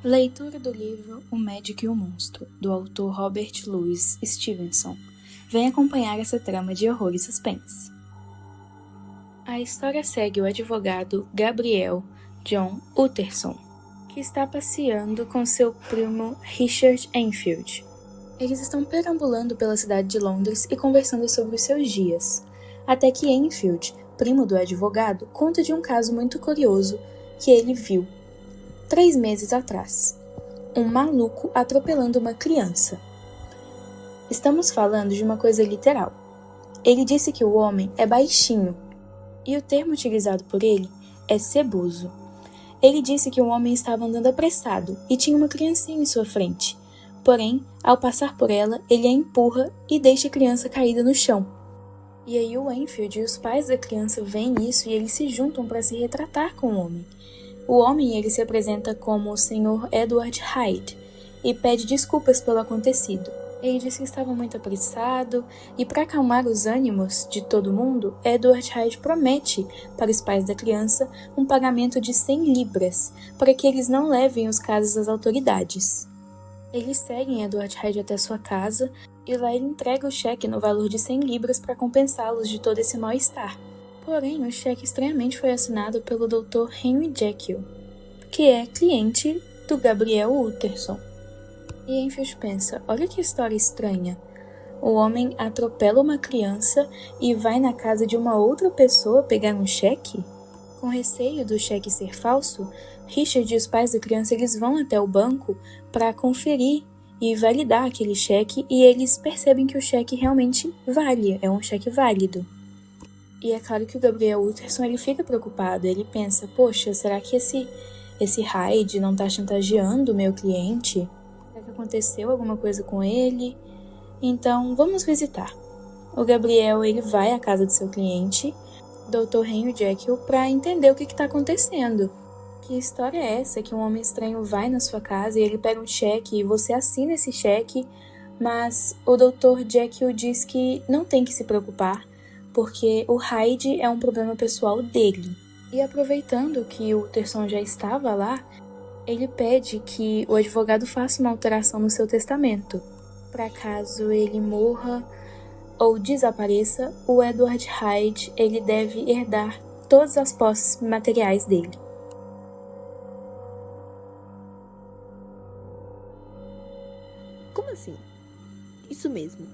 Leitura do livro O Médico e o Monstro, do autor Robert Louis Stevenson. Vem acompanhar essa trama de horror e suspense. A história segue o advogado Gabriel John Utterson, que está passeando com seu primo Richard Enfield. Eles estão perambulando pela cidade de Londres e conversando sobre os seus dias, até que Enfield, primo do advogado, conta de um caso muito curioso que ele viu 3 meses atrás. Um maluco atropelando uma criança. Estamos falando de uma coisa literal. Ele disse que o homem é baixinho, e o termo utilizado por ele é ceboso. Ele disse que o homem estava andando apressado e tinha uma criancinha em sua frente. Porém, ao passar por ela, ele a empurra e deixa a criança caída no chão. E aí o Enfield e os pais da criança veem isso e eles se juntam para se retratar com o homem. O homem ele se apresenta como o Sr. Edward Hyde e pede desculpas pelo acontecido. Ele diz que estava muito apressado e, para acalmar os ânimos de todo mundo, Edward Hyde promete para os pais da criança um pagamento de 100 libras para que eles não levem os casos às autoridades. Eles seguem Edward Hyde até sua casa e lá ele entrega o cheque no valor de 100 libras para compensá-los de todo esse mal-estar. Porém, o cheque estranhamente foi assinado pelo Dr. Henry Jekyll, que é cliente do Gabriel Utterson. E Enfield pensa, olha que história estranha. O homem atropela uma criança e vai na casa de uma outra pessoa pegar um cheque? Com receio do cheque ser falso, Richard e os pais da criança eles vão até o banco para conferir e validar aquele cheque e eles percebem que o cheque realmente vale, é um cheque válido. E é claro que o Gabriel Utterson ele fica preocupado, ele pensa, poxa, será que esse Hyde não está chantageando o meu cliente? Será que aconteceu alguma coisa com ele? Então, vamos visitar. O Gabriel ele vai à casa do seu cliente, Dr. Henry Jekyll, para entender o que está acontecendo. Que história é essa que um homem estranho vai na sua casa e ele pega um cheque e você assina esse cheque, mas o Dr. Jekyll diz que não tem que se preocupar, porque o Hyde é um problema pessoal dele. E aproveitando que o Utterson já estava lá, ele pede que o advogado faça uma alteração no seu testamento, para caso ele morra ou desapareça, o Edward Hyde ele deve herdar todas as posses materiais dele. Como assim? Isso mesmo.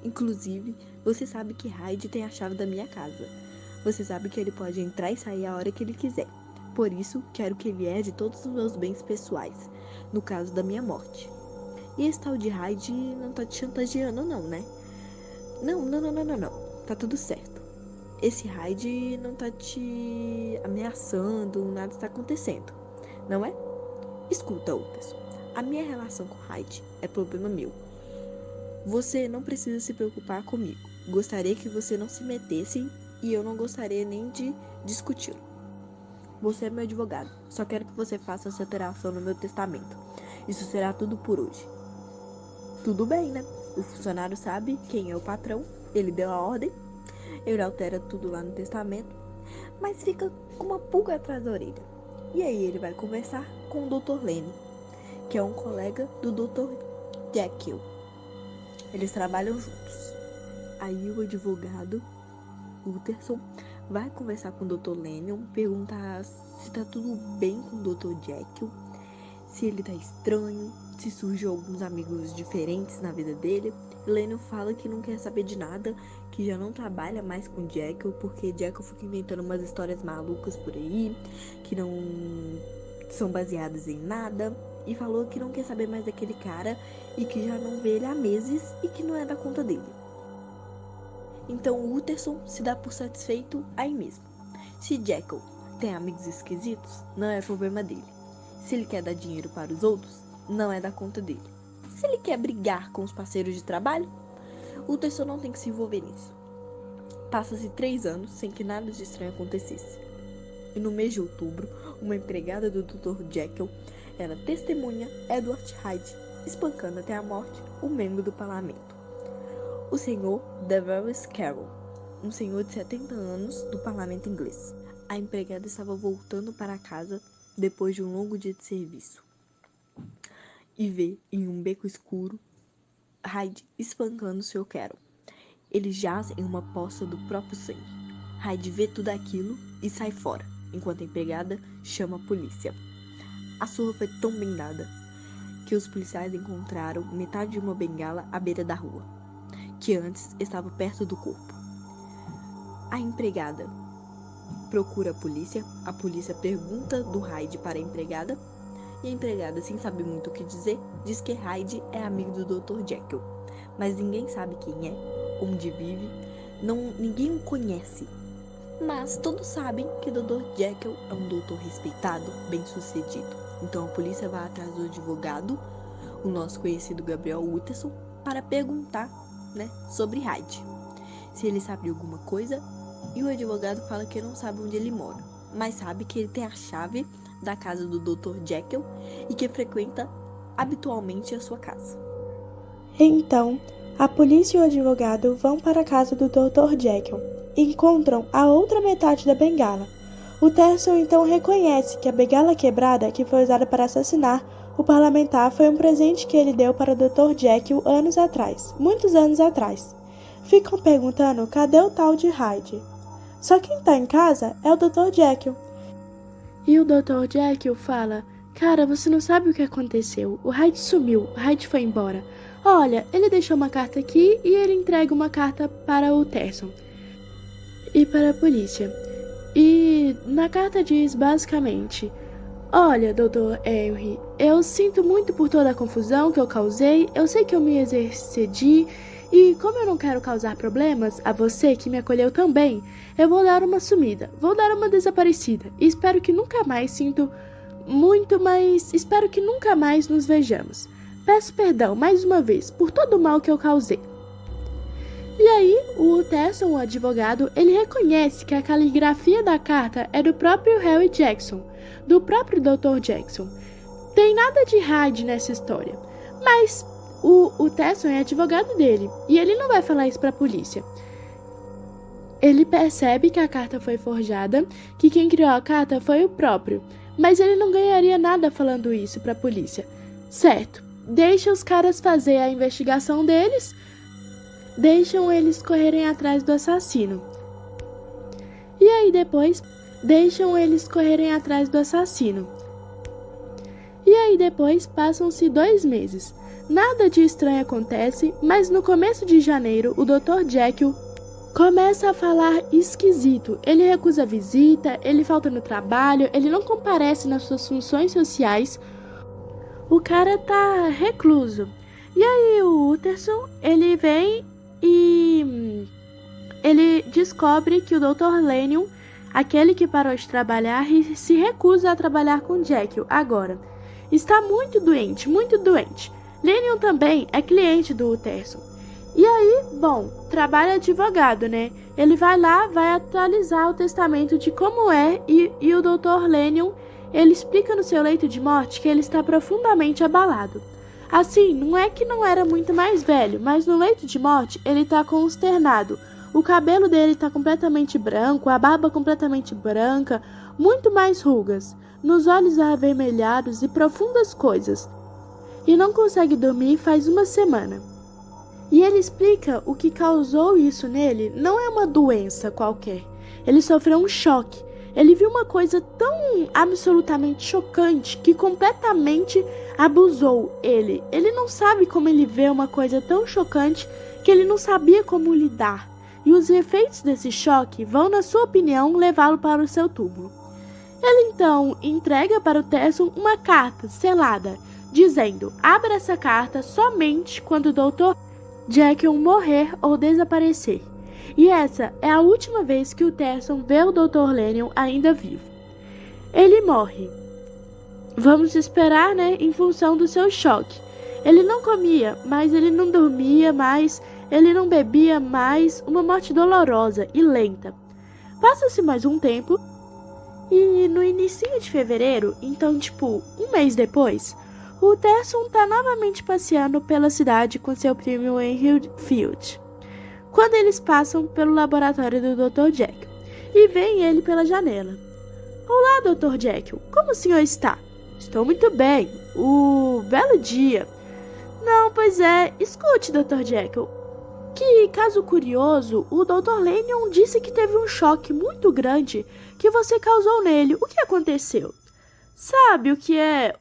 Inclusive, você sabe que Hyde tem a chave da minha casa. Você sabe que ele pode entrar e sair a hora que ele quiser. Por isso, quero que ele herde todos os meus bens pessoais, no caso da minha morte. E esse tal de Hyde não tá te chantageando não, né? Não. Tá tudo certo. Esse Hyde não tá te ameaçando, nada está acontecendo, não é? Escuta, Utterson. A minha relação com Hyde é problema meu. Você não precisa se preocupar comigo. Gostaria que você não se metesse e eu não gostaria nem de discuti-lo. Você é meu advogado. Só quero que você faça essa alteração no meu testamento. Isso será tudo por hoje. Tudo bem, né? O funcionário sabe quem é o patrão. Ele deu a ordem. Ele altera tudo lá no testamento. Mas fica com uma pulga atrás da orelha. E aí ele vai conversar com o Dr. Lenny, que é um colega do Dr. Jekyll. Eles trabalham juntos. Aí o advogado Utterson vai conversar com o Dr. Lennon, perguntar se tá tudo bem com o Dr. Jekyll, se ele tá estranho, se surgiu alguns amigos diferentes na vida dele. Lennon fala que não quer saber de nada, que já não trabalha mais com Jekyll, porque Jekyll fica inventando umas histórias malucas por aí, que não são baseadas em nada. E falou que não quer saber mais daquele cara e que já não vê ele há meses e que não é da conta dele. Então o Utterson se dá por satisfeito aí mesmo. Se Jekyll tem amigos esquisitos, não é problema dele. Se ele quer dar dinheiro para os outros, não é da conta dele. Se ele quer brigar com os parceiros de trabalho, Utterson não tem que se envolver nisso. Passa-se 3 anos sem que nada de estranho acontecesse. E no mês de outubro, uma empregada do Dr. Jekyll ela testemunha Edward Hyde espancando até a morte um membro do parlamento, o senhor Deverill Carroll, um senhor de 70 anos do parlamento inglês. A empregada estava voltando para casa depois de um longo dia de serviço. e vê, em um beco escuro, Hyde espancando Sr. Carroll. Ele jaz em uma poça do próprio sangue. Hyde vê tudo aquilo e sai fora, enquanto a empregada chama a polícia. A surra foi tão bem dada que os policiais encontraram metade de uma bengala à beira da rua, que antes estava perto do corpo. A empregada procura a polícia pergunta do Hyde para a empregada, e a empregada, sem saber muito o que dizer, diz que Hyde é amigo do Dr. Jekyll, mas ninguém sabe quem é, onde vive, ninguém o conhece. Mas todos sabem que o Dr. Jekyll é um doutor respeitado, bem-sucedido. Então a polícia vai atrás do advogado, o nosso conhecido Gabriel Utterson, para perguntar, sobre Hyde, se ele sabe alguma coisa, e o advogado fala que não sabe onde ele mora, mas sabe que ele tem a chave da casa do Dr. Jekyll e que frequenta habitualmente a sua casa. Então, a polícia e o advogado vão para a casa do Dr. Jekyll e encontram a outra metade da bengala. O Terson então reconhece que a bengala quebrada que foi usada para assassinar o parlamentar foi um presente que ele deu para o Dr. Jekyll anos atrás, muitos anos atrás. Ficam perguntando cadê o tal de Hyde. Só quem tá em casa é o Dr. Jekyll. E o Dr. Jekyll fala: cara, você não sabe o que aconteceu. O Hyde sumiu, o Hyde foi embora. Olha, ele deixou uma carta aqui e ele entrega uma carta para o Terson e para a polícia. E na carta diz basicamente: olha, Dr. Henry, eu sinto muito por toda a confusão que eu causei, eu sei que eu me excedi, e como eu não quero causar problemas a você que me acolheu tão bem, eu vou dar uma sumida, vou dar uma desaparecida, e espero que nunca mais espero que nunca mais nos vejamos. Peço perdão mais uma vez por todo o mal que eu causei. E aí, o Terson, o advogado, ele reconhece que a caligrafia da carta é do próprio Harry Jackson, do próprio Dr. Jackson. Tem nada de Hyde nessa história, mas o Terson é advogado dele, e ele não vai falar isso para a polícia. Ele percebe que a carta foi forjada, que quem criou a carta foi o próprio, mas ele não ganharia nada falando isso para a polícia. Certo, deixa os caras fazer a investigação deles, deixam eles correrem atrás do assassino. E aí depois, passam-se 2 meses. Nada de estranho acontece, mas no começo de janeiro, o Dr. Jekyll começa a falar esquisito. Ele recusa visita, ele falta no trabalho, ele não comparece nas suas funções sociais. O cara tá recluso. E aí o Utterson, ele vem e ele descobre que o Dr. Lanyon, aquele que parou de trabalhar, se recusa a trabalhar com Jekyll agora. Está muito doente, muito doente. Lanyon também é cliente do Utterson. E aí, bom, trabalha advogado, né? Ele vai lá, vai atualizar o testamento de como é e o Dr. Lanyon, ele explica no seu leito de morte que ele está profundamente abalado. Assim, não é que não era muito mais velho, mas no leito de morte ele tá consternado. O cabelo dele tá completamente branco, a barba completamente branca, muito mais rugas, nos olhos avermelhados e profundas coisas. E não consegue dormir faz 1 semana. E ele explica o que causou isso nele não é uma doença qualquer. Ele sofreu um choque. Ele viu uma coisa tão absolutamente chocante que completamente abusou ele. Ele não sabe como ele vê uma coisa tão chocante que ele não sabia como lidar. E os efeitos desse choque vão, na sua opinião, levá-lo para o seu túmulo. Ele então entrega para o Terson uma carta selada, dizendo: abra essa carta somente quando o Dr. Jekyll morrer ou desaparecer. E essa é a última vez que o Terson vê o Dr. Lanyon ainda vivo. Ele morre. Vamos esperar, né, em função do seu choque. Ele não comia, mas ele não dormia mais, ele não bebia mais, uma morte dolorosa e lenta. Passa-se mais um tempo, e no início de fevereiro, então 1 mês depois, o Terson tá novamente passeando pela cidade com seu primo Henry Field, quando eles passam pelo laboratório do Dr. Jekyll e veem ele pela janela. Olá, Dr. Jekyll, como o senhor está? Estou muito bem. Belo dia. Não, pois é. Escute, Dr. Jekyll. Que caso curioso, o Dr. Lanyon disse que teve um choque muito grande que você causou nele. O que aconteceu? Sabe o que é?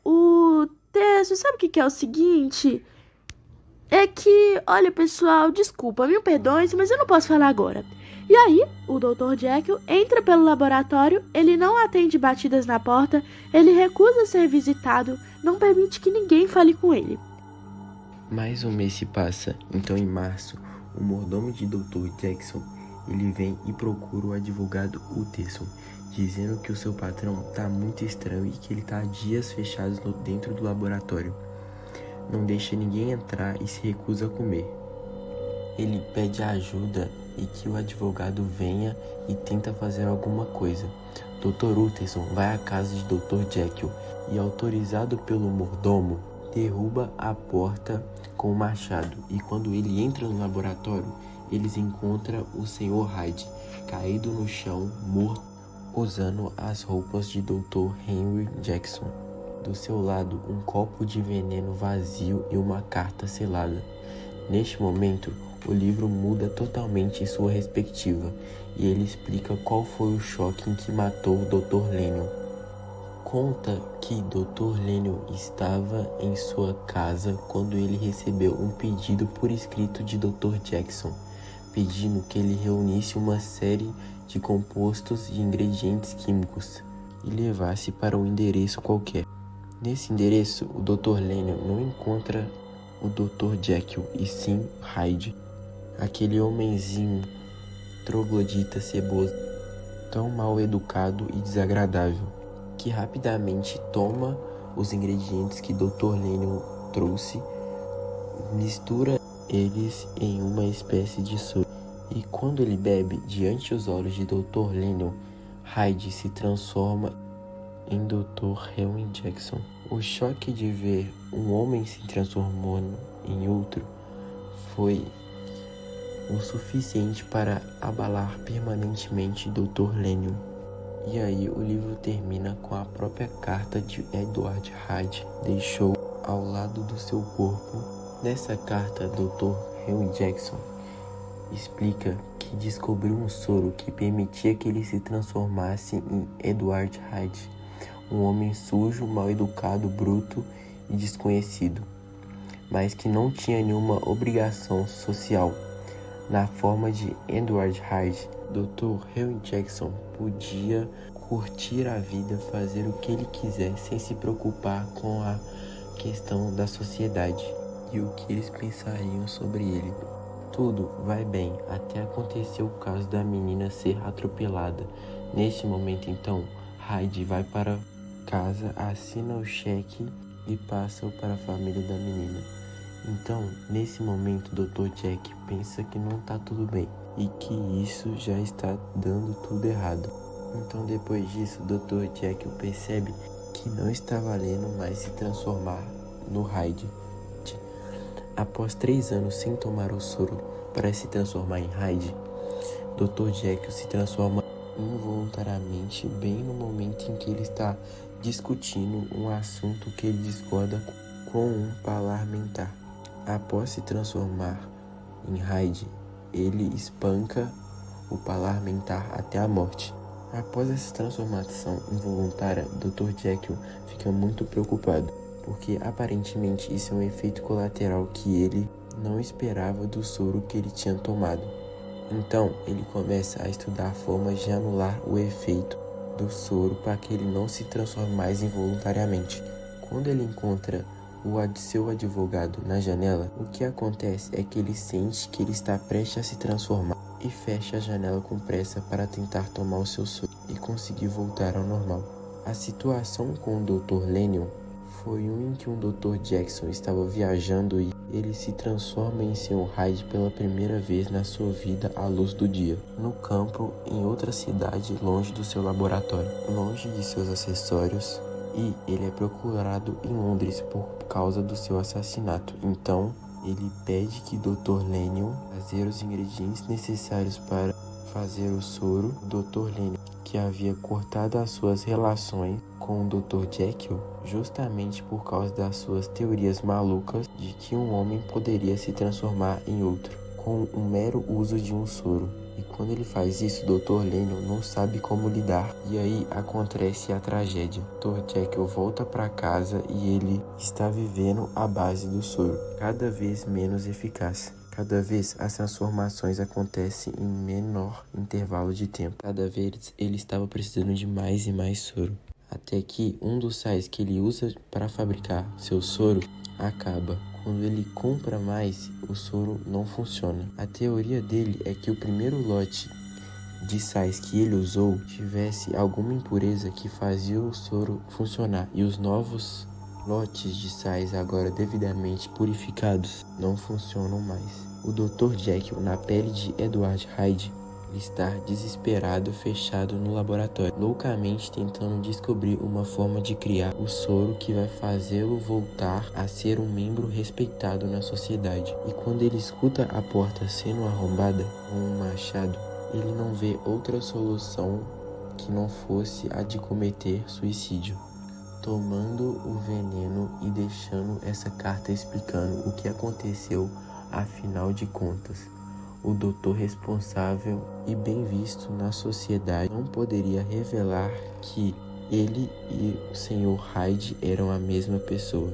Sabe o que é o seguinte? É que, olha pessoal, desculpa, me perdoem, mas eu não posso falar agora. E aí, o Dr. Jekyll entra pelo laboratório, ele não atende batidas na porta, ele recusa ser visitado, não permite que ninguém fale com ele. Mais um mês se passa, então em março, o mordomo de Dr. Jackson, ele vem e procura o advogado Utterson, dizendo que o seu patrão tá muito estranho e que ele tá há dias fechados dentro do laboratório. Não deixa ninguém entrar e se recusa a comer. Ele pede ajuda e que o advogado venha e tenta fazer alguma coisa. Dr. Utterson vai à casa de Dr. Jekyll e, autorizado pelo mordomo, derruba a porta com o machado. E quando ele entra no laboratório, eles encontram o Sr. Hyde caído no chão, morto, usando as roupas de Dr. Henry Jackson. Do seu lado, um copo de veneno vazio e uma carta selada. Neste momento, o livro muda totalmente sua perspectiva e ele explica qual foi o choque em que matou o Dr. Lanyon. Conta que Dr. Lanyon estava em sua casa quando ele recebeu um pedido por escrito de Dr. Jackson, pedindo que ele reunisse uma série de compostos e ingredientes químicos e levasse para um endereço qualquer. Nesse endereço, o Dr. Lanyon não encontra o Dr. Jekyll e sim Hyde, aquele homenzinho troglodita ceboso, tão mal educado e desagradável, que rapidamente toma os ingredientes que Dr. Lanyon trouxe, mistura eles em uma espécie de soro, e quando ele bebe diante dos olhos de Dr. Lanyon, Hyde se transforma em Dr. Henry Jackson. O choque de ver um homem se transformando em outro foi o suficiente para abalar permanentemente Dr. Lanyon. E aí o livro termina com a própria carta de Edward Hyde deixou ao lado do seu corpo. Nessa carta, Dr. Henry Jackson explica que descobriu um soro que permitia que ele se transformasse em Edward Hyde, um homem sujo, mal educado, bruto e desconhecido, mas que não tinha nenhuma obrigação social. Na forma de Edward Hyde, Dr. Henry Jackson podia curtir a vida, fazer o que ele quiser sem se preocupar com a questão da sociedade e o que eles pensariam sobre ele. Tudo vai bem até acontecer o caso da menina ser atropelada. Neste momento, então, Hyde vai para casa, assina o cheque e passa-o para a família da menina. Então, nesse momento, Dr. Jack pensa que não está tudo bem e que isso já está dando tudo errado. Então, depois disso, Dr. Jack percebe que não está valendo mais se transformar no Hyde. Após 3 anos sem tomar o soro para se transformar em Hyde, Dr. Jekyll se transforma involuntariamente bem no momento em que ele está discutindo um assunto que ele discorda com um parlamentar. Após se transformar em Hyde, ele espanca o parlamentar até a morte. Após essa transformação involuntária, Dr. Jekyll fica muito preocupado, porque aparentemente isso é um efeito colateral que ele não esperava do soro que ele tinha tomado. Então ele começa a estudar formas de anular o efeito do soro para que ele não se transforme mais involuntariamente. Quando ele encontra seu advogado na janela, o que acontece é que ele sente que ele está prestes a se transformar e fecha a janela com pressa para tentar tomar o seu soro e conseguir voltar ao normal. A situação com o Dr. Lanyon foi um em que um Dr. Jackson estava viajando e ele se transforma em Sr. Hyde pela primeira vez na sua vida à luz do dia, no campo, em outra cidade, longe do seu laboratório, longe de seus acessórios, e ele é procurado em Londres por causa do seu assassinato. Então, ele pede que Dr. Lanyon fazer os ingredientes necessários para fazer o soro, o Dr. Lennon, que havia cortado as suas relações com o Dr. Jekyll, justamente por causa das suas teorias malucas de que um homem poderia se transformar em outro, com o mero uso de um soro. E quando ele faz isso, o Dr. Lennon não sabe como lidar. E aí acontece a tragédia. O Dr. Jekyll volta para casa e ele está vivendo à base do soro, cada vez menos eficaz. Cada vez as transformações acontecem em menor intervalo de tempo. Cada vez ele estava precisando de mais e mais soro. Até que um dos sais que ele usa para fabricar seu soro acaba. Quando ele compra mais, o soro não funciona. A teoria dele é que o primeiro lote de sais que ele usou tivesse alguma impureza que fazia o soro funcionar. E os novos lotes de sais, agora devidamente purificados, não funcionam mais. O Dr. Jekyll, na pele de Edward Hyde, está desesperado, fechado no laboratório, loucamente tentando descobrir uma forma de criar o soro que vai fazê-lo voltar a ser um membro respeitado na sociedade. E quando ele escuta a porta sendo arrombada com um machado, ele não vê outra solução que não fosse a de cometer suicídio, tomando o veneno e deixando essa carta explicando o que aconteceu. Afinal de contas, o doutor responsável e bem visto na sociedade não poderia revelar que ele e o Sr. Hyde eram a mesma pessoa.